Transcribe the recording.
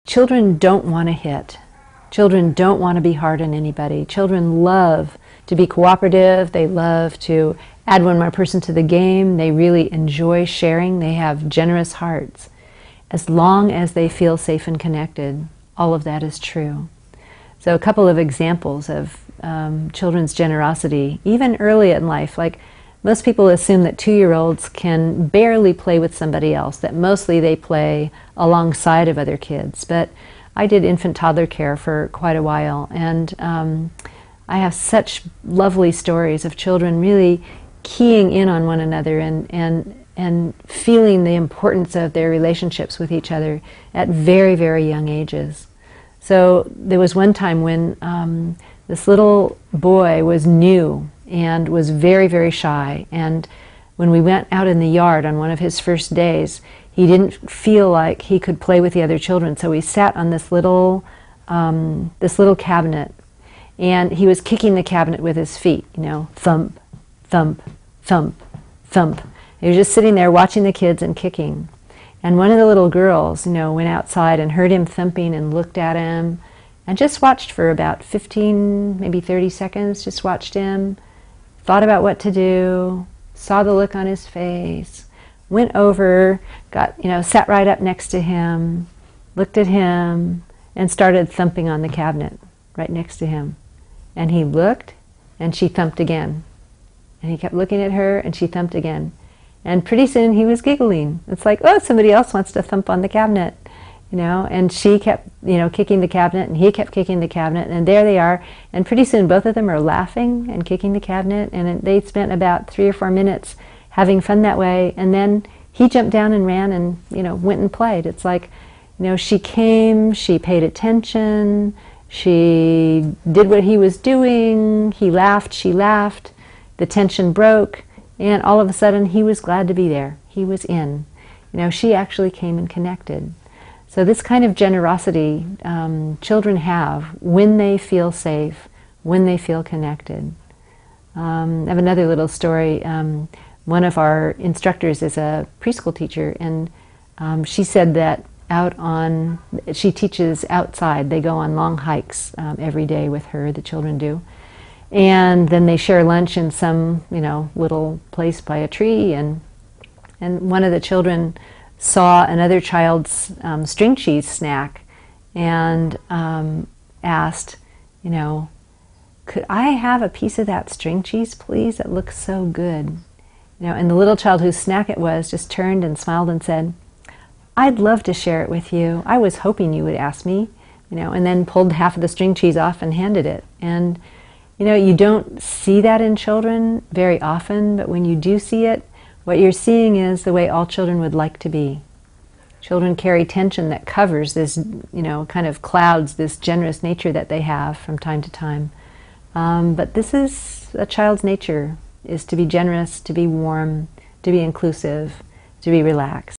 Children don't want to hit. Children don't want to be hard on anybody. Children love to be cooperative. They love to add one more person to the game. They really enjoy sharing. They have generous hearts. As long as they feel safe and connected, all of that is true. So a couple of examples of children's generosity, even early in life, like most people assume that 2-year-olds can barely play with somebody else, that mostly they play alongside of other kids. But I did infant toddler care for quite a while, and I have such lovely stories of children really keying in on one another and feeling the importance of their relationships with each other at very, very young ages. So there was one time when this little boy was new and was very, very shy, and when we went out in the yard on one of his first days, he didn't feel like he could play with the other children, so he sat on this little cabinet, and he was kicking the cabinet with his feet, you know, thump, thump, thump, thump. He was just sitting there watching the kids and kicking. And one of the little girls, you know, went outside and heard him thumping and looked at him and just watched for about 15, maybe 30 seconds, just watched him, thought about what to do, saw the look on his face, went over, sat right up next to him, looked at him, and started thumping on the cabinet right next to him. And he looked, and she thumped again. And he kept looking at her, and she thumped again. And pretty soon he was giggling. It's like, oh, somebody else wants to thump on the cabinet, you know. And she kept, kicking the cabinet, and he kept kicking the cabinet, and there they are. And pretty soon both of them are laughing and kicking the cabinet, and they spent about 3 or 4 minutes having fun that way. And then he jumped down and ran and, went and played. It's like, she came, she paid attention, she did what he was doing, he laughed, she laughed, the tension broke, and all of a sudden he was glad to be there. He was in. She actually came and connected. So this kind of generosity children have when they feel safe, when they feel connected. I have another little story. One of our instructors is a preschool teacher, and she said that she teaches outside. They go on long hikes every day with her, the children do. And then they share lunch in some, little place by a tree, and one of the children saw another child's string cheese snack and asked, could I have a piece of that string cheese, please? It looks so good. And the little child whose snack it was just turned and smiled and said, I'd love to share it with you. I was hoping you would ask me, and then pulled half of the string cheese off and handed it. And you don't see that in children very often, but when you do see it, what you're seeing is the way all children would like to be. Children carry tension that covers this, kind of clouds this generous nature that they have from time to time. But this is a child's nature, is to be generous, to be warm, to be inclusive, to be relaxed.